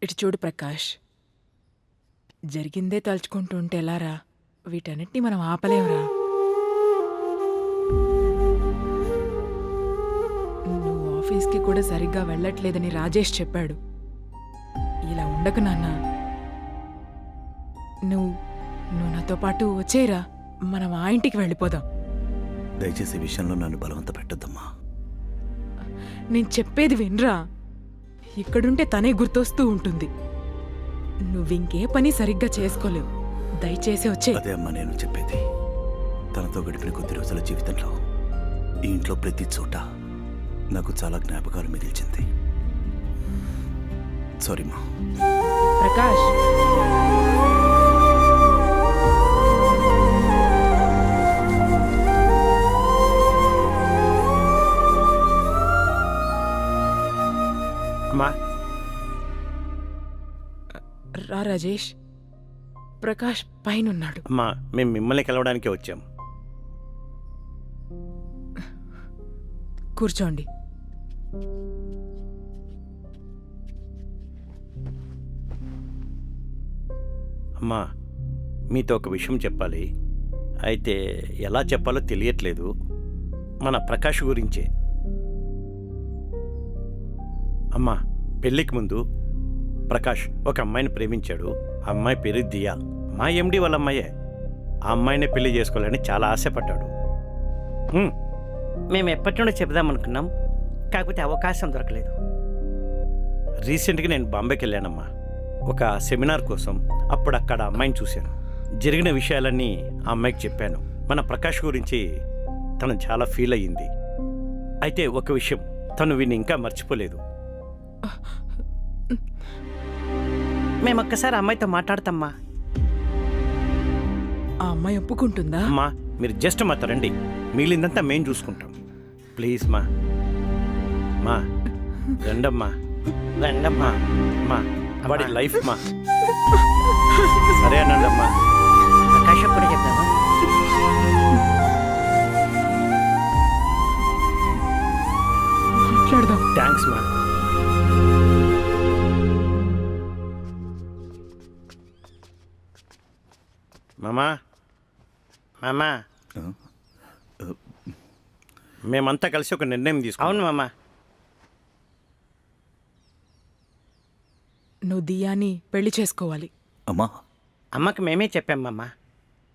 ఇటు చూడు ప్రకాష్, జరిగిందే తలుచుకుంటూ ఉంటే ఎలారా? వీటన్నిటిని మనం ఆపలేంరా. నువ్వు ఆఫీస్కి కూడా సరిగ్గా వెళ్ళట్లేదని రాజేష్ చెప్పాడు. ఇలా ఉండకు నాన్న. నువ్వు నాతో పాటు వచ్చేయరా, మనం ఆ ఇంటికి వెళ్ళిపోదాం. దయచేసి ఈ విషయంలో నన్ను బలవంత పెట్టద్దమ్మా. నేను చెప్పేది వినరా. ఇక్కడుంటే తనే గుర్తొస్తూ ఉంటుంది. నువ్వింకే పని సరిగ్గా చేసుకోలేవు. దయచేసి వచ్చే. అదే అమ్మా నేను చెప్పేది. తనతో గడిపిన కొద్ది రోజుల జీవితంలో ఈ ఇంట్లో ప్రతి చోట నాకు చాలా జ్ఞాపకాలు మిగిల్చింది. సారీ మా. ప్రకాష్, అమ్మా, రా రాజేష్. ప్రకాష్ పైనున్నాడు. అమ్మా, మేము మిమ్మల్ని కలవడానికే వచ్చాం. కూర్చోండి. అమ్మా, మీతో ఒక విషయం చెప్పాలి. అయితే ఎలా చెప్పాలో తెలియట్లేదు. మన ప్రకాష్ గురించే. అమ్మా, పెళ్ళికి ముందు ప్రకాష్ ఒక అమ్మాయిని ప్రేమించాడు. ఆ అమ్మాయి పేరు దియా. మా ఎండి వాళ్ళ అమ్మాయే. ఆ అమ్మాయినే పెళ్లి చేసుకోవాలని చాలా ఆశపడ్డాడు. మేము ఎప్పటి నుండో చెబుదామనుకున్నాం, కాకపోతే అవకాశం దొరకలేదు. రీసెంట్గా నేను బాంబేకి వెళ్ళానమ్మా, ఒక సెమినార్ కోసం. అప్పుడు అక్కడ అమ్మాయిని చూశాను. జరిగిన విషయాలన్నీ ఆ అమ్మాయికి చెప్పాను. మన ప్రకాష్ గురించి తను చాలా ఫీల్ అయ్యింది. అయితే ఒక విషయం, తను వీడిని ఇంకా మర్చిపోలేదు. మేము ఒక్కసారి అమ్మాయితో మాట్లాడతామ్మా. ఆ అమ్మాయి ఒప్పుకుంటుందా? అమ్మా, మీరు జస్ట్ మాతో రండి, మిగిలిందంతా మేం చూసుకుంటాం. ప్లీజ్ మా. మా రండమ్మా, రండమ్మా. మా వాడి లైఫ్ మా. సరే అనండమ్మా. ప్రకాష్ అప్పుడే చెప్తామా? మాట్లాడదాం. థ్యాంక్స్ మా. మామా, మామా, మేమంతా కలిసి ఒక నిర్ణయం తీసుకున్నాం. అవును మామా. నువ్వు దియాని పెళ్లి చేసుకోవాలి. అమ్మా, అమ్మకి మేమే చెప్పాం మామా.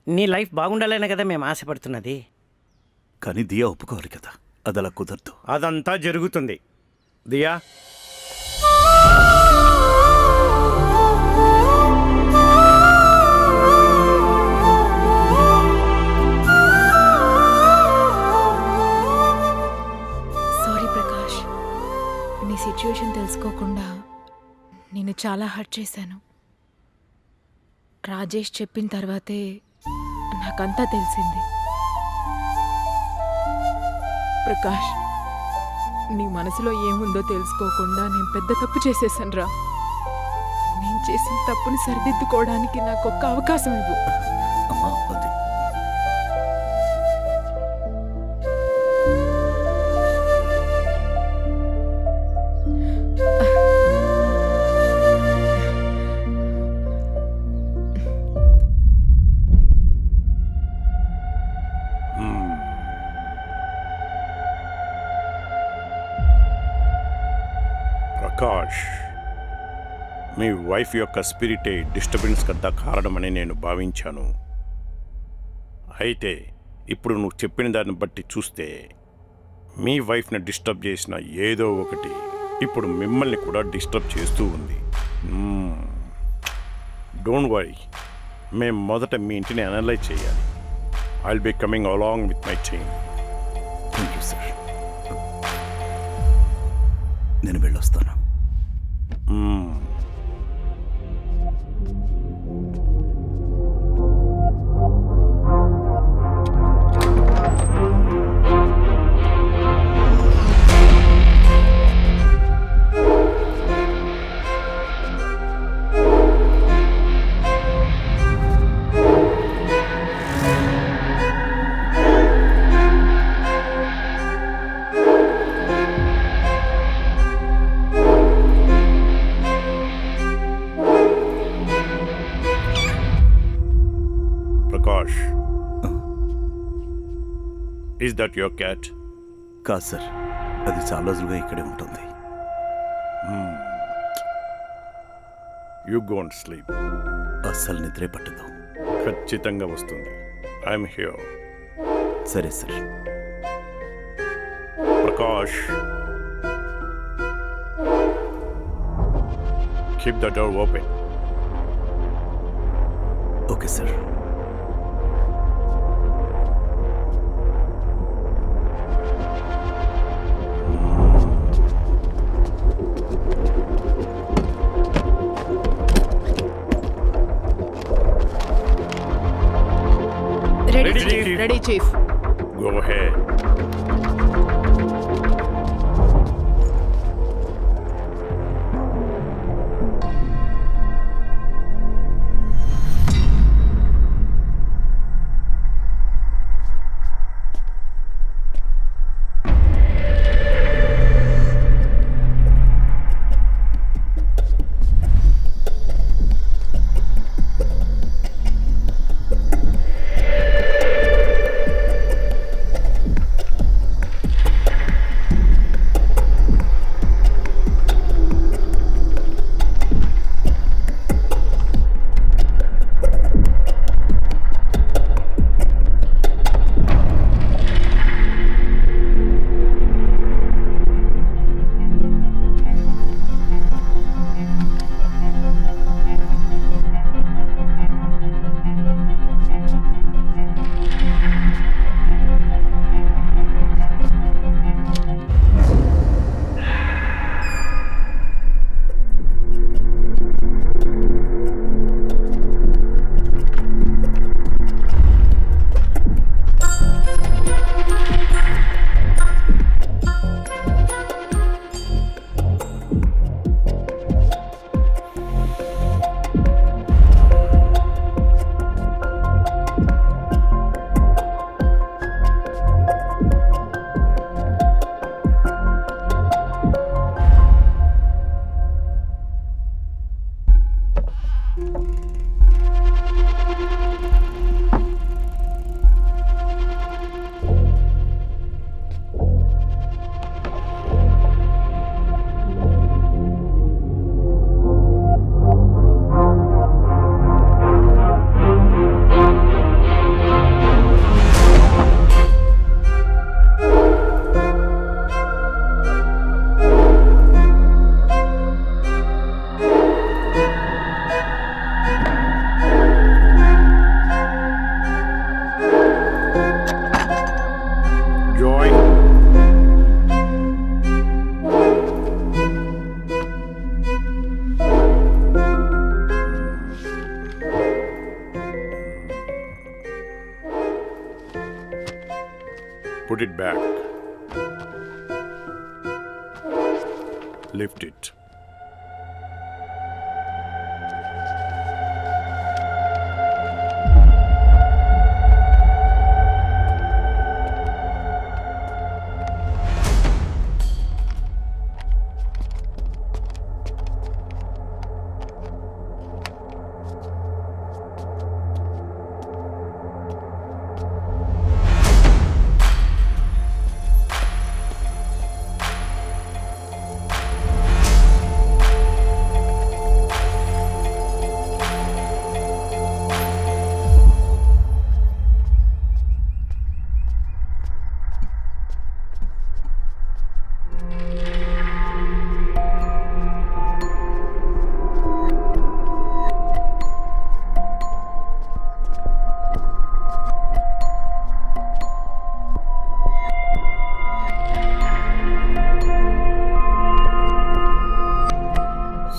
నీ లైఫ్ బాగుండాలనే కదా మేము ఆశపడుతున్నది. కానీ దియా ఒప్పుకోవాలి కదా, అది అలా కుదరదు. అదంతా జరుగుతుంది. దియా, సారీ ప్రకాష్, నీ సిచ్యువేషన్ తెలుసుకోకుండా నేను చాలా హర్ట్ చేశాను. రాజేష్ చెప్పిన తర్వాతే నాకంతా తెలిసింది. ప్రకాష్, నీ మనసులో ఏముందో తెలుసుకోకుండా నేను పెద్ద తప్పు చేసేసాను రా. నేను చేసిన తప్పుని సరిదిద్దుకోవడానికి నాకు ఒక్క అవకాశం ఇవ్వు. అమ్మా, అది ప్రకాష్, మీ వైఫ్ యొక్క స్పిరిటే డిస్టర్బెన్స్ కంతా కారణమని నేను భావించాను. అయితే ఇప్పుడు నువ్వు చెప్పిన దాన్ని బట్టి చూస్తే మీ వైఫ్ని డిస్టర్బ్ చేసిన ఏదో ఒకటి ఇప్పుడు మిమ్మల్ని కూడా డిస్టర్బ్ చేస్తూ ఉంది. డోంట్ వరీ, మేము మొదట మీ ఇంటిని అనలైజ్ చేయాలి. I will be coming along with my team. Thank you sir. నేను వెళ్ళొస్తాను. That your cat? కాదు సార్, అది చాలా రోజులుగా ఇక్కడే ఉంటుంది. You go and sleep. అస్సలు నిద్రే పట్టదు. ఖచ్చితంగా వస్తుంది. I am here. సరే sir. Prakash, keep the door open. Okay sir. Ready Ready, chief, Chief. Ready chief. Go ahead. Put it back. Lift it.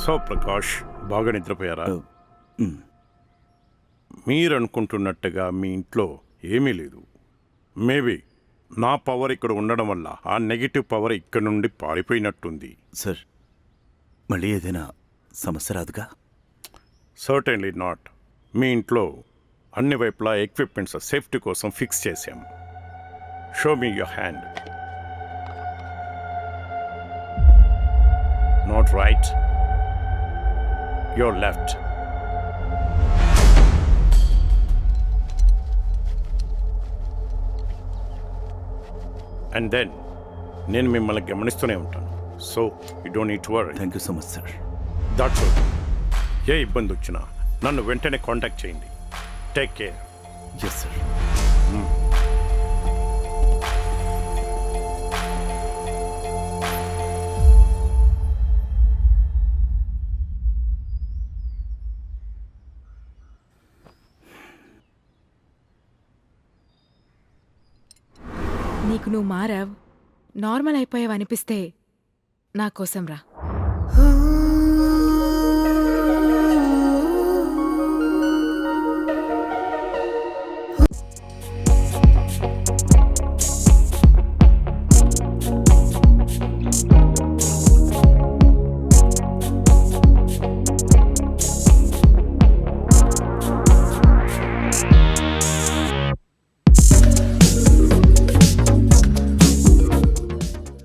So Prakash, బాగా నిద్రపోయారా? మీరు అనుకుంటున్నట్టుగా మీ ఇంట్లో ఏమీ లేదు. మేబీ నా పవర్ ఇక్కడ ఉండడం వల్ల ఆ నెగిటివ్ పవర్ ఇక్కడ నుండి పారిపోయినట్టుంది. సార్, మళ్ళీ ఏదైనా సమస్య రాదుగా? Certainly not. మీ ఇంట్లో అన్ని వైపులా ఎక్విప్మెంట్స్ సేఫ్టీ కోసం ఫిక్స్ చేశాం. Show me your hand. Not right, your left. And then నేను మిమ్మల్ని గమనిస్తూనే ఉంటాను. So you don't need to worry. Thank you so much sir. That's okay. ఏ ఇబ్బంది వచ్చినా నన్ను వెంటనే కాంటాక్ట్ చేయండి. Take care. Yes sir. నీకు నువ్వు మారావ్, నార్మల్ అయిపోయావు అనిపిస్తే నా కోసం రా.